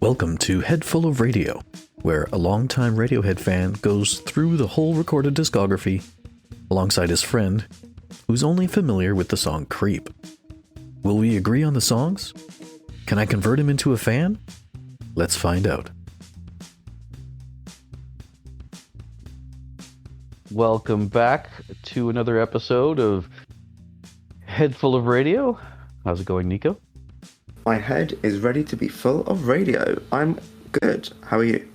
Welcome to Head Full of Radio, where a longtime Radiohead fan goes through the whole recorded discography alongside his friend, who's only familiar with the song Creep. Will we agree on the songs? Can I convert him into a fan? Let's find out. Welcome back to another episode of Head Full of Radio. How's it going, Nico? My head is ready to be full of radio. I'm good. How are you?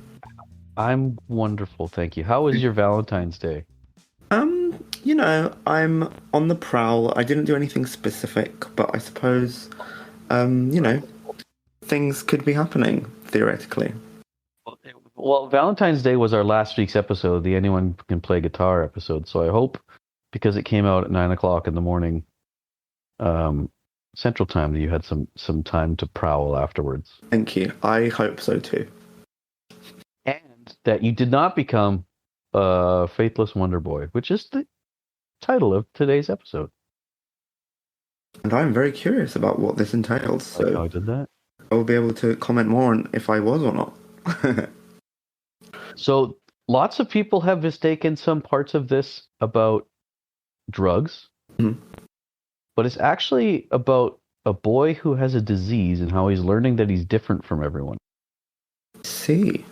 I'm wonderful, thank you. How was your Valentine's Day? I'm on the prowl. I didn't do anything specific, but I suppose, things could be happening, theoretically. Well, Valentine's Day was our last week's episode, the Anyone Can Play Guitar episode, so I hope, because it came out at 9 o'clock in the morning, Central Time, that you had some time to prowl afterwards. Thank you. I hope so too. And that you did not become a Faithless Wonder Boy, which is the title of today's episode. And I'm very curious about what this entails, so like how I did that. I will be able to comment more on if I was or not. So lots of people have mistaken some parts of this about drugs. Mm-hmm. But it's actually about a boy who has a disease and how he's learning that he's different from everyone. See.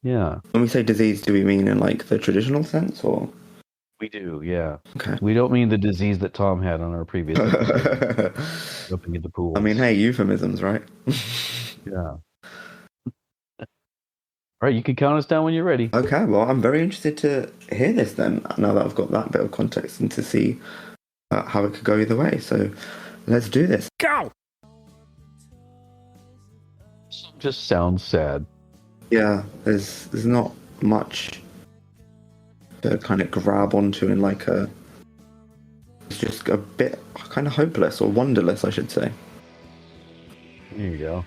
Yeah. When we say disease, do we mean in like the traditional sense, or? We do, yeah. Okay. We don't mean the disease that Thom had on our previous episode. Jumping in the pool. I mean, hey, euphemisms, right? Yeah. All right, you can count us down when you're ready. Okay, well, I'm very interested to hear this then, now that I've got that bit of context, and to see how it could go either way. So let's do this. Go! Just sounds sad. Yeah, there's not much to kind of grab onto in like it's just a bit kind of hopeless or wonderless, I should say. There you go.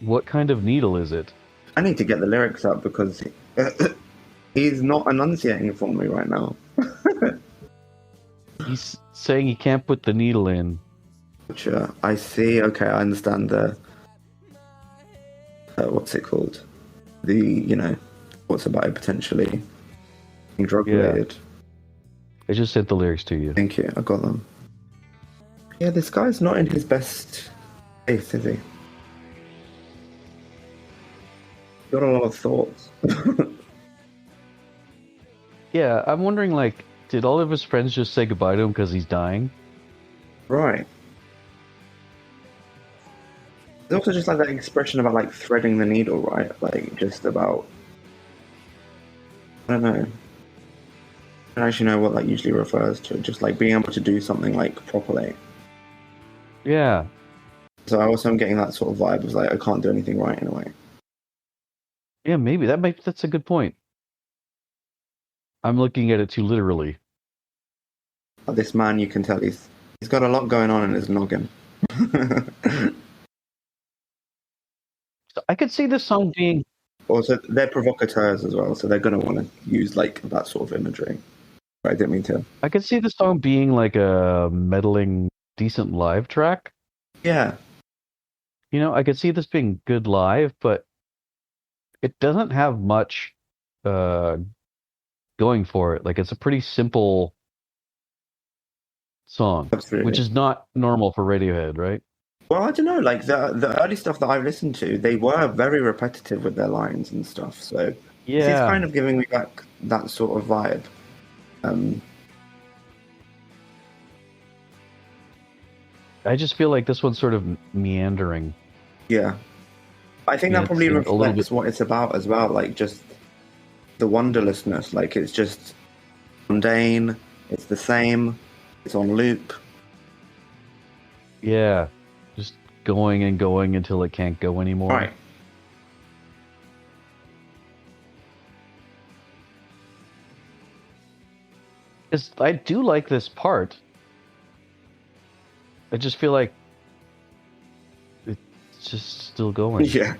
What kind of needle is it? I need to get the lyrics up because he's not enunciating for me right now. He's saying he can't put the needle in. Sure, I see. Okay, I understand the what's it called? What's about it potentially being drug related. I just sent the lyrics to you. Thank you, I got them. Yeah, this guy's not in his best face, is he? Got a lot of thoughts. Yeah, I'm wondering, like, did all of his friends just say goodbye to him because he's dying? Right. There's also just like that expression about like threading the needle, right? Like just about, I don't know. I don't actually know what that usually refers to. Just like being able to do something like properly. Yeah. So I also am getting that sort of vibe of like I can't do anything right in a way. Yeah, maybe that's a good point. I'm looking at it too literally. This man, you can tell he's got a lot going on in his noggin. So I could see this song being... Also, they're provocateurs as well, so they're going to want to use like that sort of imagery. But I didn't mean to. I could see this song being like a meddling, decent live track. Yeah. You know, I could see this being good live, but it doesn't have much going for it. Like, it's a pretty simple song, Absolutely. Which is not normal for Radiohead, right? Well, I don't know. Like the early stuff that I've listened to, they were very repetitive with their lines and stuff. So yeah, it's kind of giving me back that sort of vibe. I just feel like this one's sort of meandering. Yeah, I think that probably reflects what it's about as well. Like just the wonderlessness. Like it's just mundane. It's the same. It's on loop. Yeah. Just going and going until it can't go anymore. Right. Because I do like this part. I just feel like it's just still going. Yeah.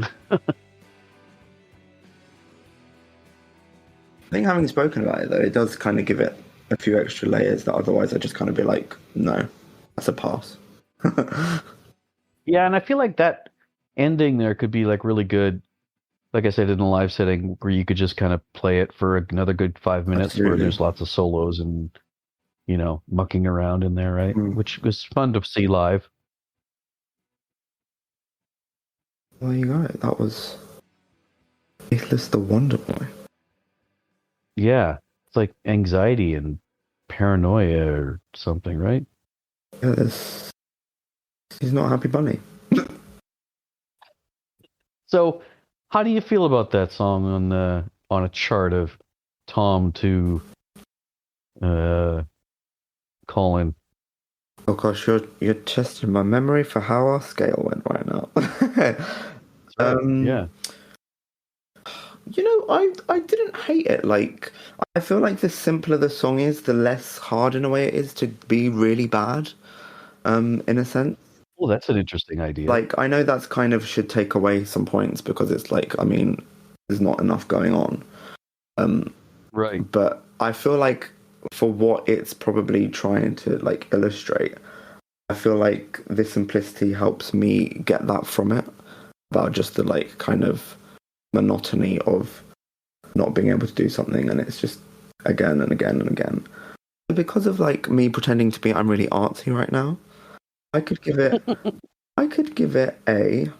I think having spoken about it, though, it does kind of give it a few extra layers that otherwise I'd just kind of be like, no, that's a pass. Yeah, and I feel like that ending there could be like really good. Like I said, in a live setting where you could just kind of play it for another good 5 minutes where Absolutely. there's lots of solos and, mucking around in there, right? Mm. Which was fun to see live. Well, you got it. That was Faithless the Wonder Boy. Yeah. It's like anxiety and paranoia or something, right? Yeah, he's not a happy bunny. So how do you feel about that song on a chart of Thom to Colin? Oh gosh, you're testing my memory for how our scale went right now. Yeah. I didn't hate it. Like, I feel like the simpler the song is, the less hard in a way it is to be really bad. In a sense. Well, that's an interesting idea. Like, I know that's kind of should take away some points because it's like, I mean, there's not enough going on. Right. But I feel like for what it's probably trying to like illustrate, I feel like the simplicity helps me get that from it about just the like kind of monotony of not being able to do something, and it's just again and again and again. Because of like me pretending to be I'm really artsy right now, I could give it a, and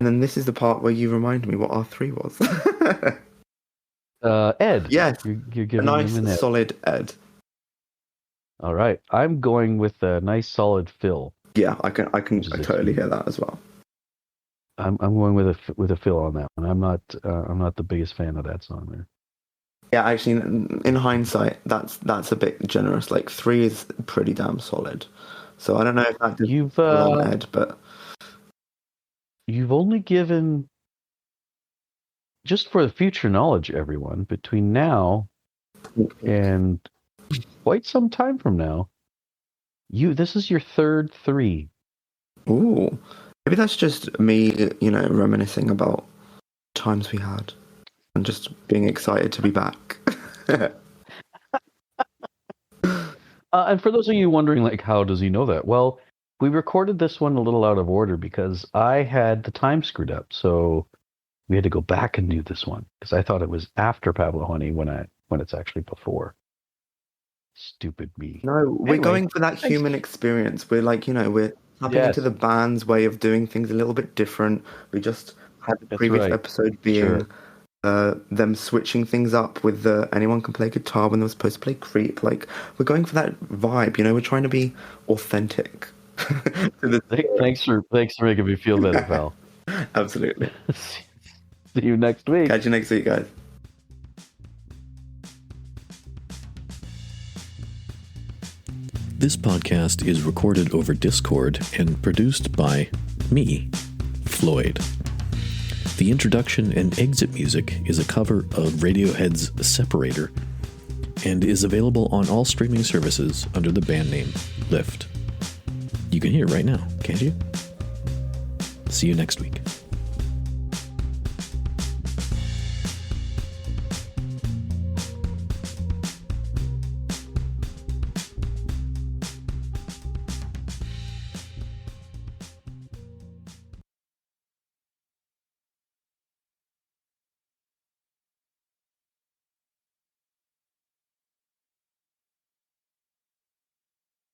then this is the part where you remind me what R3 was. Ed. Yes, You're giving a nice him an Ed. solid Ed. All right. I'm going with a nice solid Phil. Yeah, I totally hear that as well. I'm going with a Phil on that one. I'm not the biggest fan of that song there. Yeah, actually, in hindsight, that's a bit generous. Like 3 is pretty damn solid. So I don't know if that did on Ed, but you've only given, just for the future knowledge, everyone, between now and quite some time from now, this is your third 3. Ooh, maybe that's just me, reminiscing about times we had and just being excited to be back. And for those of you wondering, like, how does he know that? Well, we recorded this one a little out of order because I had the time screwed up. So we had to go back and do this one because I thought it was after Pablo Honey when it's actually before. Stupid me. No, we're going for that human experience. We're like, we're tapping into the band's way of doing things a little bit different. We just had the previous episode being them switching things up with the anyone can play guitar when they were supposed to play Creep. Like, we're going for that vibe, we're trying to be authentic. Thanks for making me feel better, pal. Absolutely. See you next week. Catch you next week, guys. This podcast is recorded over Discord and produced by me, Floyd. The introduction and exit music is a cover of Radiohead's Separator and is available on all streaming services under the band name Lift. You can hear it right now, can't you? See you next week.